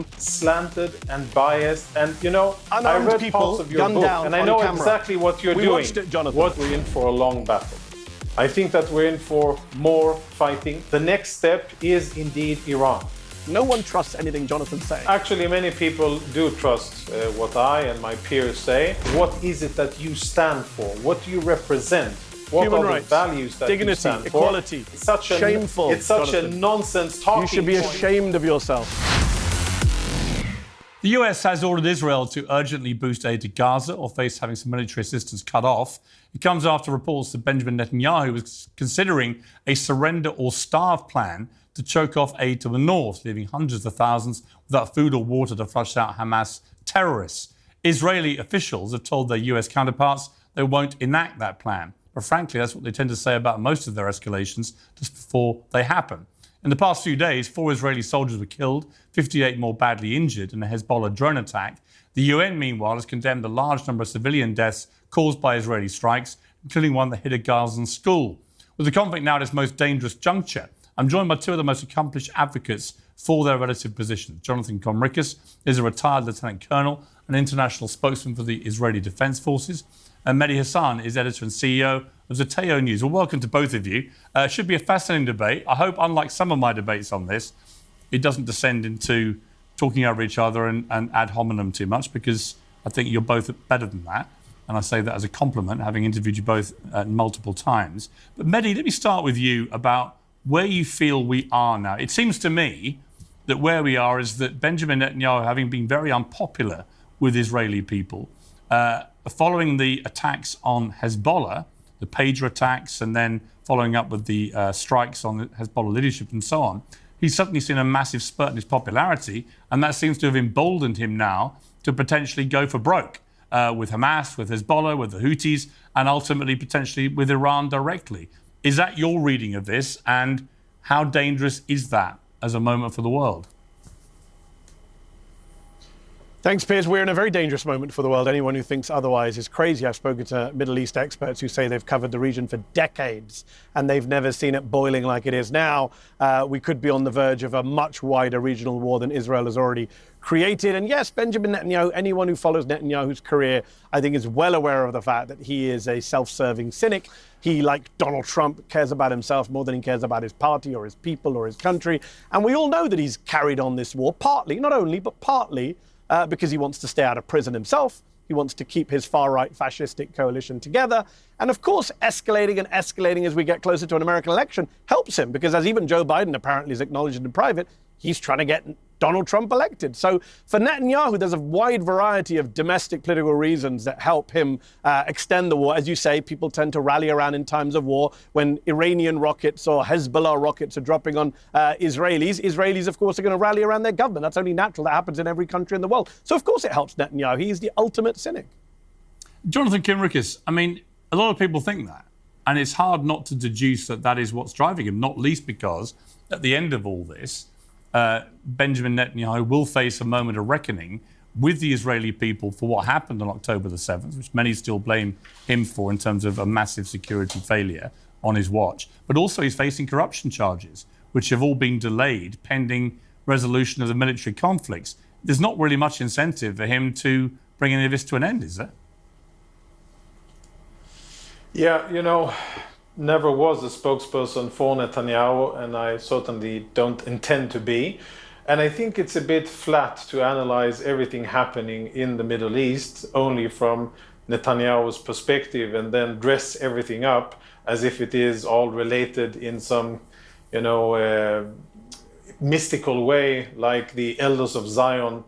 slanted and biased, and I Unarmed read people parts of your gunned book, down and I on know camera. exactly what you're We doing. watched it, Jonathan. What we're in for a long battle. I think that we're in for more fighting. The next step is indeed Iran. No one trusts anything Jonathan's saying. Actually, many people do trust what I and my peers say. What is it that you stand for? What do you represent? What Human are rights, the values that dignity, you stand for? equality. It's such a, Shameful, It's such Jonathan. a nonsense talking You should be point. ashamed of yourself. The US has ordered Israel to urgently boost aid to Gaza or face having some military assistance cut off. It comes after reports that Benjamin Netanyahu was considering a surrender or starve plan to choke off aid to the north, leaving hundreds of thousands without food or water to flush out Hamas terrorists. Israeli officials have told their US counterparts they won't enact that plan. But frankly, that's what they tend to say about most of their escalations just before they happen. In the past few days, 4 Israeli soldiers were killed, 58 more badly injured in a Hezbollah drone attack. The UN, meanwhile, has condemned a large number of civilian deaths caused by Israeli strikes, including one that hit a Gazan school. With the conflict now at its most dangerous juncture, I'm joined by 2 of the most accomplished advocates for their relative positions. Jonathan Conricus is a retired lieutenant colonel and international spokesman for the Israeli Defense Forces. And Mehdi Hassan is editor and CEO of Zateo News. Well, welcome to both of you. It should be a fascinating debate. I hope, unlike some of my debates on this, it doesn't descend into talking over each other and ad hominem too much, because I think you're both better than that. And I say that as a compliment, having interviewed you both multiple times. But Mehdi, let me start with you about where you feel we are now. It seems to me that where we are is that Benjamin Netanyahu, having been very unpopular with Israeli people, following the attacks on Hezbollah, the pager attacks, and then following up with the strikes on the Hezbollah leadership and so on, he's suddenly seen a massive spurt in his popularity, and that seems to have emboldened him now to potentially go for broke with Hamas, with Hezbollah, with the Houthis, and ultimately potentially with Iran directly. Is that your reading of this, and how dangerous is that as a moment for the world? Thanks, Piers. We're in a very dangerous moment for the world. Anyone who thinks otherwise is crazy. I've spoken to Middle East experts who say they've covered the region for decades and they've never seen it boiling like it is now. We could be on the verge of a much wider regional war than Israel has already created. And yes, Benjamin Netanyahu, anyone who follows Netanyahu's career, I think is well aware of the fact that he is a self-serving cynic. He, like Donald Trump, cares about himself more than he cares about his party or his people or his country. And we all know that he's carried on this war, partly, not only, but partly, because he wants to stay out of prison himself. He wants to keep his far-right fascistic coalition together. And of course, escalating and escalating as we get closer to an American election helps him, because as even Joe Biden apparently has acknowledged in private, he's trying to get Donald Trump elected. So for Netanyahu, there's a wide variety of domestic political reasons that help him extend the war. As you say, people tend to rally around in times of war. When Iranian rockets or Hezbollah rockets are dropping on Israelis, of course, are going to rally around their government. That's only natural. That happens in every country in the world. So, of course, it helps Netanyahu. He's the ultimate cynic. Jonathan Conricus, I mean, a lot of people think that. And it's hard not to deduce that that is what's driving him, not least because at the end of all this, Benjamin Netanyahu will face a moment of reckoning with the Israeli people for what happened on October the 7th, which many still blame him for in terms of a massive security failure on his watch. But also he's facing corruption charges, which have all been delayed pending resolution of the military conflicts. There's not really much incentive for him to bring any of this to an end, is there? Yeah, never was a spokesperson for Netanyahu, and I certainly don't intend to be. And I think it's a bit flat to analyze everything happening in the Middle East only from Netanyahu's perspective and then dress everything up as if it is all related in some, mystical way, like the Elders of Zion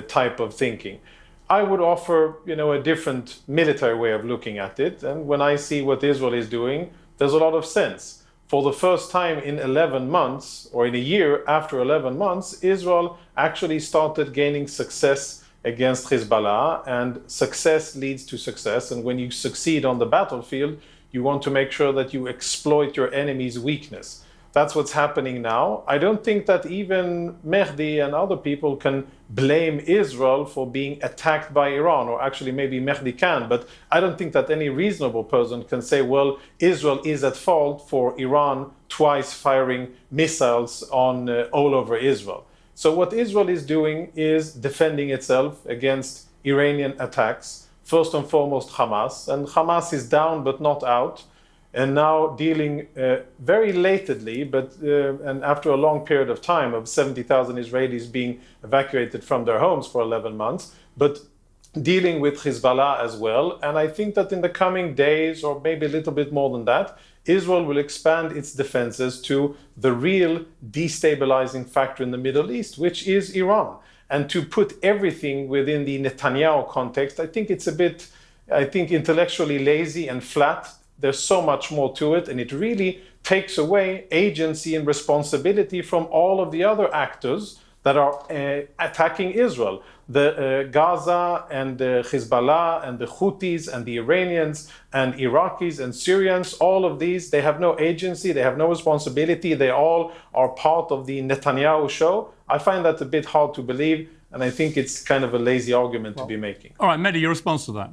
type of thinking. I would offer, a different military way of looking at it. And when I see what Israel is doing, there's a lot of sense. For the first time in 11 months, or in a year after 11 months, Israel actually started gaining success against Hezbollah, and success leads to success. And when you succeed on the battlefield, you want to make sure that you exploit your enemy's weakness. That's what's happening now. I don't think that even Mehdi and other people can blame Israel for being attacked by Iran, or actually maybe Mehdi can, but I don't think that any reasonable person can say, well, Israel is at fault for Iran twice firing missiles on all over Israel. So what Israel is doing is defending itself against Iranian attacks, first and foremost Hamas. And Hamas is down but not out, and now dealing very lately, and after a long period of time of 70,000 Israelis being evacuated from their homes for 11 months, but dealing with Hezbollah as well. And I think that in the coming days, or maybe a little bit more than that, Israel will expand its defenses to the real destabilizing factor in the Middle East, which is Iran. And to put everything within the Netanyahu context, I think it's a bit, intellectually lazy and flat. There's so much more to it, and it really takes away agency and responsibility from all of the other actors that are attacking Israel. The Gaza and the Hezbollah and the Houthis and the Iranians and Iraqis and Syrians, all of these, they have no agency, they have no responsibility, they all are part of the Netanyahu show. I find that a bit hard to believe, and I think it's kind of a lazy argument to be making. All right, Mehdi, your response to that?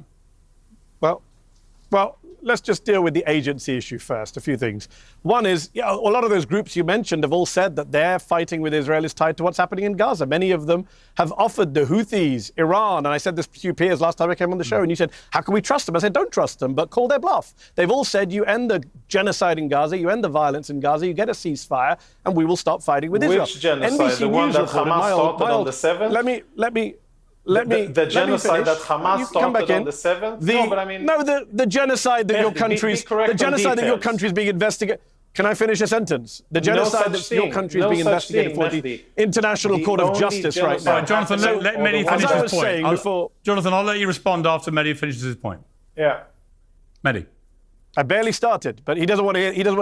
Well, let's just deal with the agency issue first. A few things. One is, a lot of those groups you mentioned have all said that their fighting with Israel is tied to what's happening in Gaza. Many of them have offered the Houthis, Iran, and I said this to you, Piers, last time I came on the show, and you said, how can we trust them? I said, don't trust them, but call their bluff. They've all said, you end the genocide in Gaza, you end the violence in Gaza, you get a ceasefire, and we will stop fighting with Israel. Which genocide? NBC the one that Hamas started on the 7th? The genocide that Hamas started on the 7th? The genocide that your country is being investigated. Can I finish a sentence? The genocide that your country is being investigated for the International Court of Justice right now. Jonathan, let Mehdi finish his point. Jonathan, I'll let you respond after Mehdi finishes his point. Yeah. Mehdi. I barely started, but he doesn't want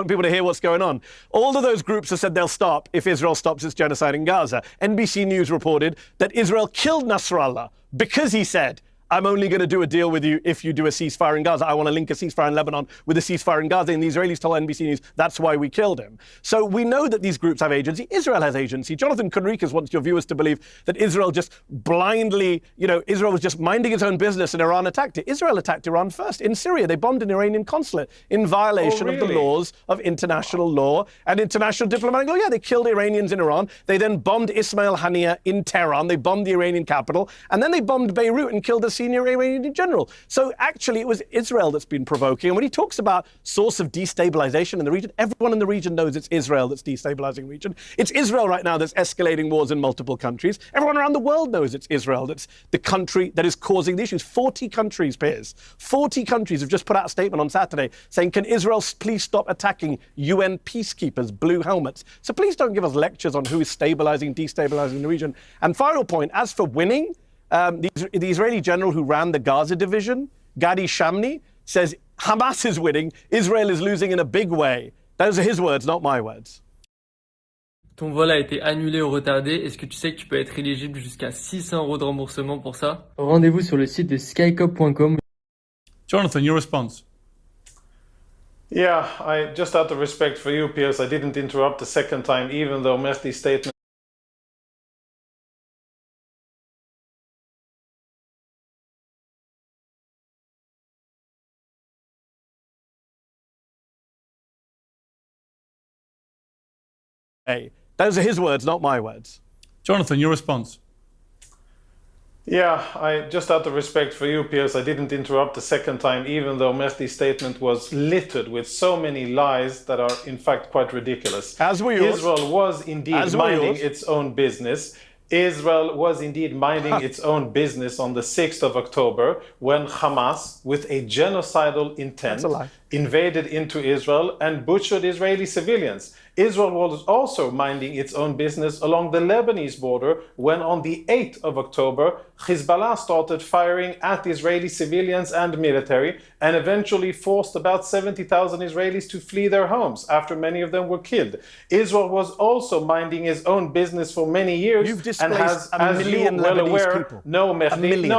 people to hear what's going on. All of those groups have said they'll stop if Israel stops its genocide in Gaza. NBC News reported that Israel killed Nasrallah because he said, I'm only going to do a deal with you if you do a ceasefire in Gaza. I want to link a ceasefire in Lebanon with a ceasefire in Gaza. And the Israelis told NBC News that's why we killed him. So we know that these groups have agency. Israel has agency. Jonathan Conricus wants your viewers to believe that Israel just blindly, Israel was just minding its own business and Iran attacked it. Israel attacked Iran first. In Syria, they bombed an Iranian consulate in violation of the laws of international law and international diplomatic law. Yeah, they killed Iranians in Iran. They then bombed Ismail Haniyeh in Tehran. They bombed the Iranian capital. And then they bombed Beirut and killed a senior Iranian general. So actually, it was Israel that's been provoking. And when he talks about source of destabilization in the region, everyone in the region knows it's Israel that's destabilizing the region. It's Israel right now that's escalating wars in multiple countries. Everyone around the world knows it's Israel that's the country that is causing the issues. 40 countries, Piers, 40 countries have just put out a statement on Saturday saying, can Israel please stop attacking UN peacekeepers, blue helmets? So please don't give us lectures on who is stabilizing, destabilizing the region. And final point, as for winning, the Israeli general who ran the Gaza division, Gadi Shamni, says Hamas is winning, Israel is losing in a big way. Those are his words, not my words. Ton vol a été annulé ou retardé. Est-ce que tu sais que tu peux être éligible jusqu'à 600 € de remboursement pour ça? Rendez-vous sur le site de skycop.com. Jonathan, your response. Yeah, just out of respect for you, Piers, I didn't interrupt the second time, even though Mehdi's statement Hey, those are his words, not my words. Jonathan, your response. Yeah, just out of respect for you, Piers, I didn't interrupt the second time, even though Mehdi's statement was littered with so many lies that are, in fact, quite ridiculous. As were yours. Israel was indeed minding its own business. Israel was indeed minding its own business on the 6th of October when Hamas, with a genocidal intent, invaded into Israel and butchered Israeli civilians. Israel was also minding its own business along the Lebanese border when on the 8th of October, Hezbollah started firing at Israeli civilians and military and eventually forced about 70,000 Israelis to flee their homes after many of them were killed. Israel was also minding its own business for many years and has, as you are well aware, no, Mehdi,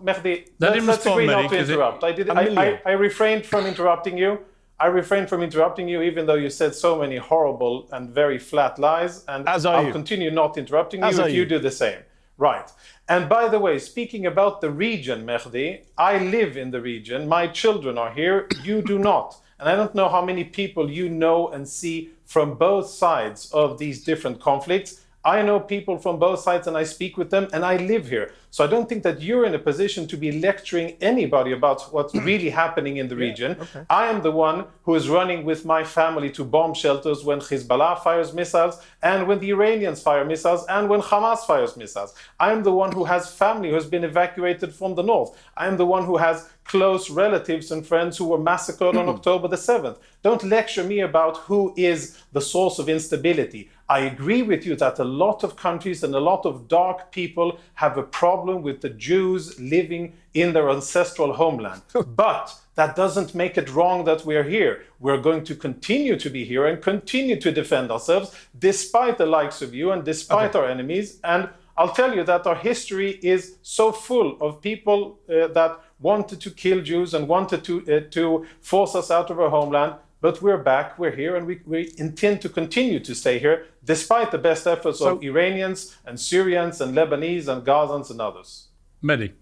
Mehdi, let's agree not to interrupt. I refrained from interrupting you. Even though you said so many horrible and very flat lies, and I'll continue not interrupting you if you do the same. Right. And by the way, speaking about the region, Mehdi, I live in the region. My children are here. You do not. And I don't know how many people you know and see from both sides of these different conflicts. I know people from both sides and I speak with them and I live here. So I don't think that you're in a position to be lecturing anybody about what's really happening in the region. Okay. I am the one who is running with my family to bomb shelters when Hezbollah fires missiles and when the Iranians fire missiles and when Hamas fires missiles. I am the one who has family who has been evacuated from the north. I am the one who has close relatives and friends who were massacred on October the 7th. Don't lecture me about who is the source of instability. I agree with you that a lot of countries and a lot of dark people have a problem with the Jews living in their ancestral homeland. But that doesn't make it wrong that we're here. We're going to continue to be here and continue to defend ourselves despite the likes of you and despite our enemies. And I'll tell you that our history is so full of people that wanted to kill Jews and wanted to force us out of our homeland. But we're back, we're here, and we intend to continue to stay here, despite the best efforts of Iranians and Syrians and Lebanese and Gazans and others. Mehdi.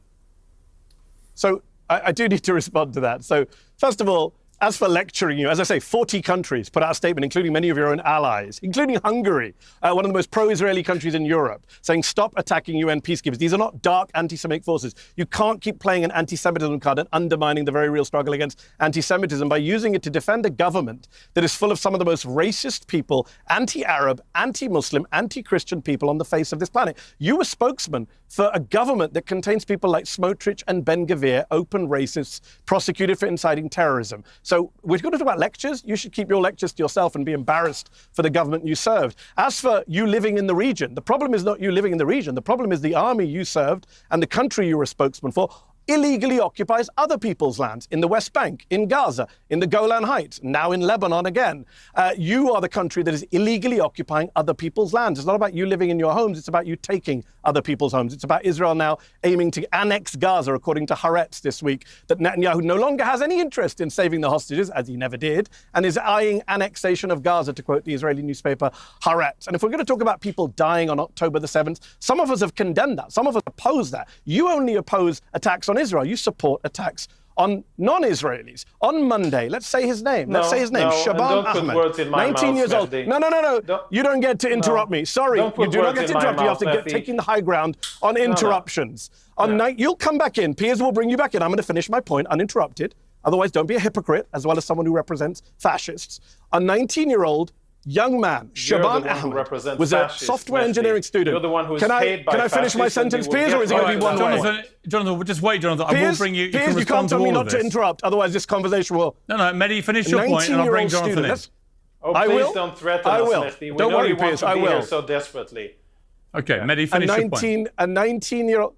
So I do need to respond to that. So first of all, as for lecturing you, as I say, 40 countries put out a statement, including many of your own allies, including Hungary, one of the most pro-Israeli countries in Europe, saying stop attacking UN peacekeepers. These are not dark anti-Semitic forces. You can't keep playing an anti-Semitism card and undermining the very real struggle against anti-Semitism by using it to defend a government that is full of some of the most racist people, anti-Arab, anti-Muslim, anti-Christian people on the face of this planet. You were spokesman for a government that contains people like Smotrich and Ben-Gvir, open racists, prosecuted for inciting terrorism. So we're going to talk about lectures. You should keep your lectures to yourself and be embarrassed for the government you served. As for you living in the region, the problem is not you living in the region. The problem is the army you served and the country you were a spokesman for illegally occupies other people's lands in the West Bank, in Gaza, in the Golan Heights, now in Lebanon again. You are the country that is illegally occupying other people's lands. It's not about you living in your homes. It's about you taking other people's homes. It's about Israel now aiming to annex Gaza, according to Haaretz this week, that Netanyahu no longer has any interest in saving the hostages, as he never did, and is eyeing annexation of Gaza, to quote the Israeli newspaper Haaretz. And if we're going to talk about people dying on October the 7th, some of us have condemned that. Some of us oppose that. You only oppose attacks on Israel. You support attacks on non-Israelis. On Monday, let's say his name. Let's say his name. Shaban Ahmed, 19 years old. No. You don't get to interrupt me. Sorry, you do not get to interrupt me after taking the high ground on interruptions. You'll come back in. Piers will bring you back in. I'm going to finish my point uninterrupted. Otherwise, don't be a hypocrite, as well as someone who represents fascists. A 19-yerold young man, Shaban Ahmed, was a software engineering student. You're the one who is paid by Can I finish my sentence, Piers, or is it going to be one way? Jonathan, just wait, Jonathan. Piers, I will bring you. Piers, you can't tell me not to interrupt. Otherwise, this conversation will. No, Mehdi, finish your point, and I'll bring Jonathan in. Please don't threaten us, Mehdi. Don't worry, Piers. I will. So desperately. Okay, Mehdi, finish your point. A 19-year-old.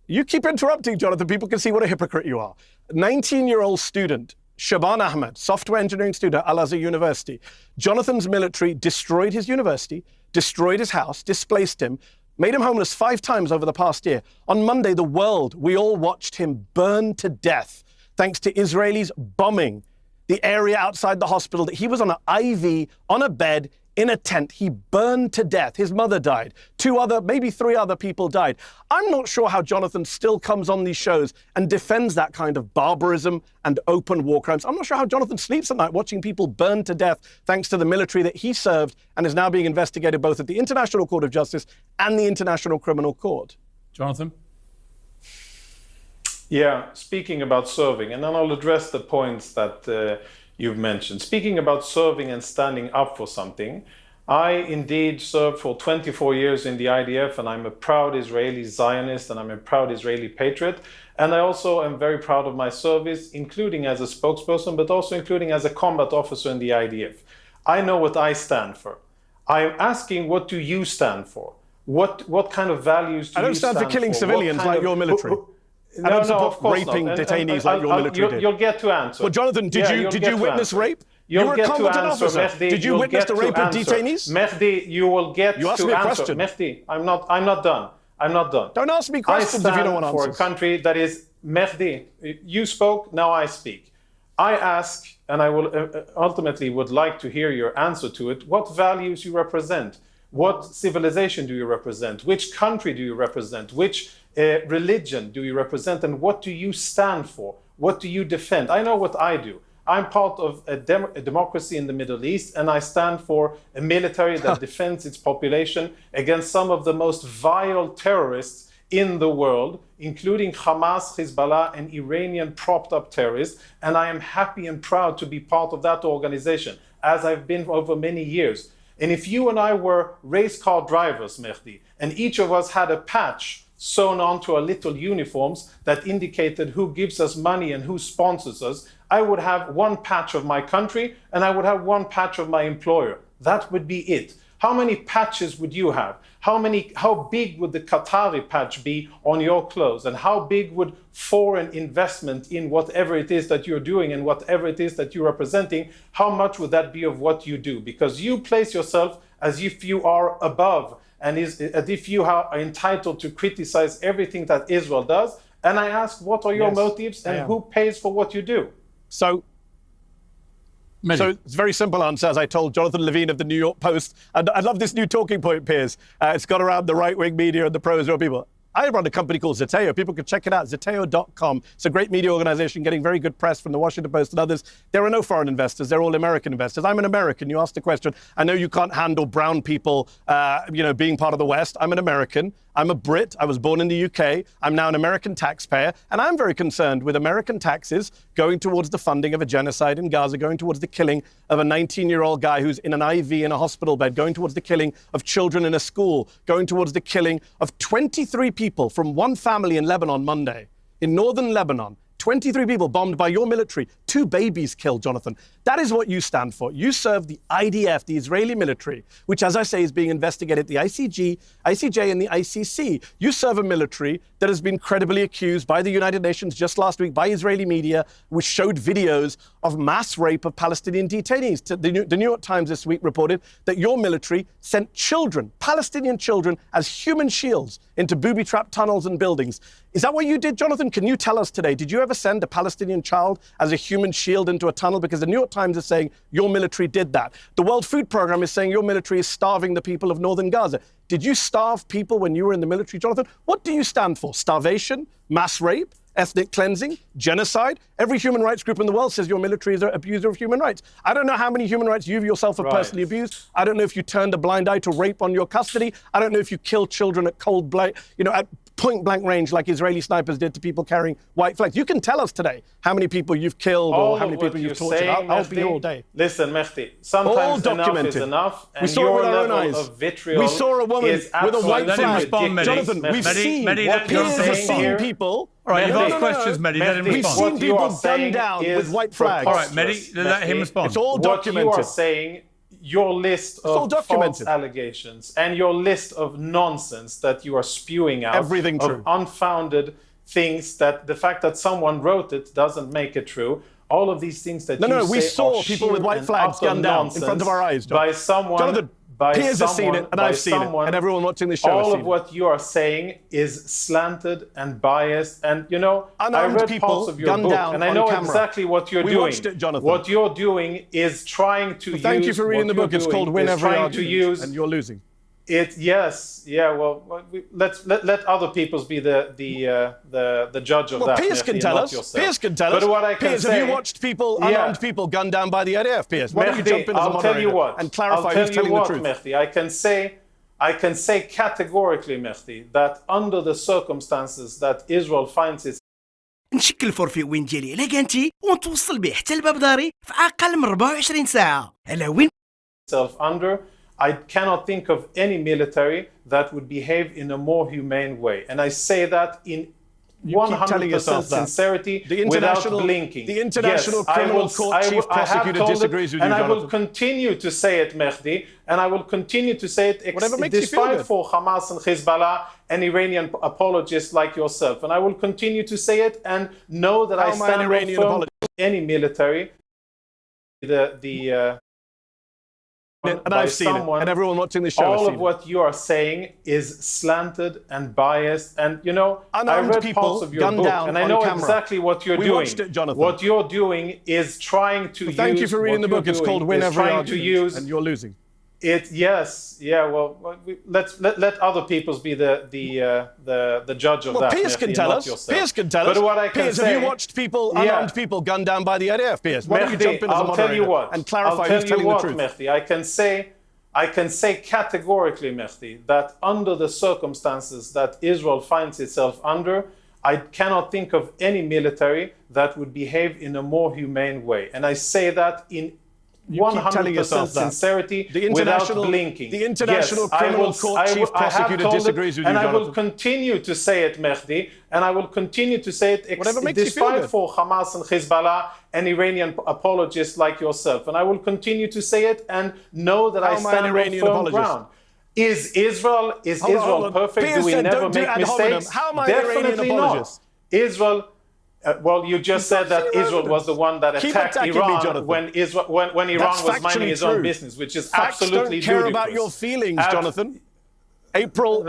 You keep interrupting, Jonathan. People can see what a hypocrite you are. 19-year-old student. Shaban Ahmed, software engineering student at Al-Azhar University. Jonathan's military destroyed his university, destroyed his house, displaced him, made him homeless 5 times over the past year. On Monday, the world, we all watched him burn to death thanks to Israelis bombing the area outside the hospital that he was on an IV, on a bed, in a tent. He burned to death. His mother died. 2 maybe 3 other people died. I'm not sure how Jonathan still comes on these shows and defends that kind of barbarism and open war crimes. I'm not sure how Jonathan sleeps at night watching people burn to death thanks to the military that he served and is now being investigated both at the International Court of Justice and the International Criminal Court. Jonathan? Yeah, speaking about serving, and then I'll address the points that you've mentioned. Speaking about serving and standing up for something, I indeed served for 24 years in the IDF, and I'm a proud Israeli Zionist, and I'm a proud Israeli patriot. And I also am very proud of my service, including as a spokesperson, but also including as a combat officer in the IDF. I know what I stand for. I'm asking, what do you stand for? What kind of values do you stand for? I don't stand for killing civilians like your military. I don't support raping detainees like your military did. You'll get to answer. Well, Jonathan, did you witness rape? You were a combatant officer. Did you witness the rape of detainees? Mehdi, you will get to answer. You asked me a question. Mehdi, I'm not done. I'm not done. Don't ask me questions if you don't want answers. I stand for a country that is, Mehdi, you spoke, now I speak. I ask, and I will ultimately would like to hear your answer to it, what values you represent? What civilization do you represent? Which country do you represent? Which religion do you represent? And what do you stand for? What do you defend? I know what I do. I'm part of a democracy in the Middle East, and I stand for a military that defends its population against some of the most vile terrorists in the world, including Hamas, Hezbollah, and Iranian propped-up terrorists. And I am happy and proud to be part of that organization, as I've been over many years. And if you and I were race car drivers, Mehdi, and each of us had a patch sewn onto our little uniforms that indicated who gives us money and who sponsors us, I would have one patch of my country and I would have one patch of my employer. That would be it. How many patches would you have? How big would the Qatari patch be on your clothes? And how big would foreign investment in whatever it is that you're doing and whatever it is that you're representing, how much would that be of what you do? Because you place yourself as if you are above and as if you are entitled to criticize everything that Israel does. And I ask, what are your motives and who pays for what you do? So it's a very simple answer, as I told Jonathan Levine of the New York Post. And I love this new talking point, Piers. It's got around the right-wing media and the pro-Israel people. I run a company called Zeteo. People can check it out, zeteo.com. It's a great media organization getting very good press from the Washington Post and others. There are no foreign investors. They're all American investors. I'm an American. You asked the question. I know you can't handle brown people, being part of the West. I'm an American. I'm a Brit. I was born in the UK. I'm now an American taxpayer. And I'm very concerned with American taxes going towards the funding of a genocide in Gaza, going towards the killing of a 19-year-old guy who's in an IV in a hospital bed, going towards the killing of children in a school, going towards the killing of 23 people from one family in Lebanon Monday, in northern Lebanon. 23 people bombed by your military, 2 babies killed, Jonathan. That is what you stand for. You serve the IDF, the Israeli military, which, as I say, is being investigated, the ICJ and the ICC. You serve a military that has been credibly accused by the United Nations just last week, by Israeli media, which showed videos of mass rape of Palestinian detainees. The New York Times this week reported that your military sent children, Palestinian children, as human shields into booby-trapped tunnels and buildings. Is that what you did, Jonathan? Can you tell us today, did you ever send a Palestinian child as a human shield into a tunnel? Because the New York Times is saying your military did that. The World Food Programme is saying your military is starving the people of northern Gaza. Did you starve people when you were in the military, Jonathan? What do you stand for? Starvation? Mass rape? Ethnic cleansing? Genocide? Every human rights group in the world says your military is an abuser of human rights. I don't know how many human rights you yourself have personally abused. I don't know if you turned a blind eye to rape on your custody. I don't know if you killed children at at point-blank range like Israeli snipers did to people carrying white flags. You can tell us today how many people you've killed or how many people you've tortured. I'll be all day. Listen, Mehdi, sometimes enough is enough, and your level of vitriol is absolutely with a white flag. Respond, Jonathan, we've seen what Piers has seen people. All right, you've asked questions, Mehdi. Let him We've respond. seen people gunned down with white flags. All right, Mehdi, let him respond. It's all documented. What you are saying, your list of false allegations and your list of nonsense that you are spewing out, everything true, of unfounded things, that the fact that someone wrote it doesn't make it true. All of these things that we saw people with white flags gunned down in front of our eyes, by someone. Jonathan, Piers has seen it, and I've seen it, and everyone watching this show has seen it. All of what you are saying is slanted and biased, and I read parts of your book, and I know exactly what you're doing. We watched it, Jonathan. What you're doing is trying to use. Thank you for reading the book. It's called Win Every Argument, and you're losing. Let other peoples be the judge of that. Piers can tell us. Piers can tell us. But what I can Piers, say, have you watched unarmed people gunned down by the IDF, Piers? Why don't you jump in as a moderator and clarify who's telling the truth? Mehdi, I can say categorically, Mehdi, that under the circumstances that Israel finds itself نشكل الفورفي وين ديالي إلا كانتي ونتوصل به حتى لباب داري في أقل من 24 ساعة. على وين under, I cannot think of any military that would behave in a more humane way. And I say that in 100% sincerity, without blinking. The International Criminal Court Chief Prosecutor disagrees with you, and Jonathan. I will continue to say it, Mehdi, and I will continue to say it despite for Hamas and Hezbollah and Iranian apologists like yourself. And I will continue to say it and know that I stand firm with any military. And I've seen it, and everyone watching the show has all seen of what you are saying is slanted and biased, and I read parts of your book, and I know exactly what you're doing. Watched it, Jonathan. What you're doing is trying to use. Thank you for reading the book. It's called Win Every Argument, and you're losing. Let other peoples be the judge of that. Piers can tell us. Piers can tell us. But what I can Piers, say, have you watched unarmed people gunned down by the ADF, Piers? Why don't you jump in as a moderator and clarify who's telling the truth? Mehdi, I can say categorically, Mehdi, that under the circumstances that Israel finds itself under, I cannot think of any military that would behave in a more humane way. And I say that in 100% sincerity, without blinking. The International Criminal Court Chief Prosecutor disagrees with you, and Jonathan. I will continue to say it, Mehdi, and I will continue to say it despite for Hamas and Hezbollah and Iranian apologists like yourself. And I will continue to say it and know that I stand on firm ground. Is Israel perfect? Piers Do we said, never don't do make ad hominem. mistakes? How am I an Iranian Definitely apologist? not. Israel. Well, you just said that Israel was the one that attacked Iran when Iran was minding his own business, which is absolutely ludicrous. Facts don't care about your feelings, Jonathan. April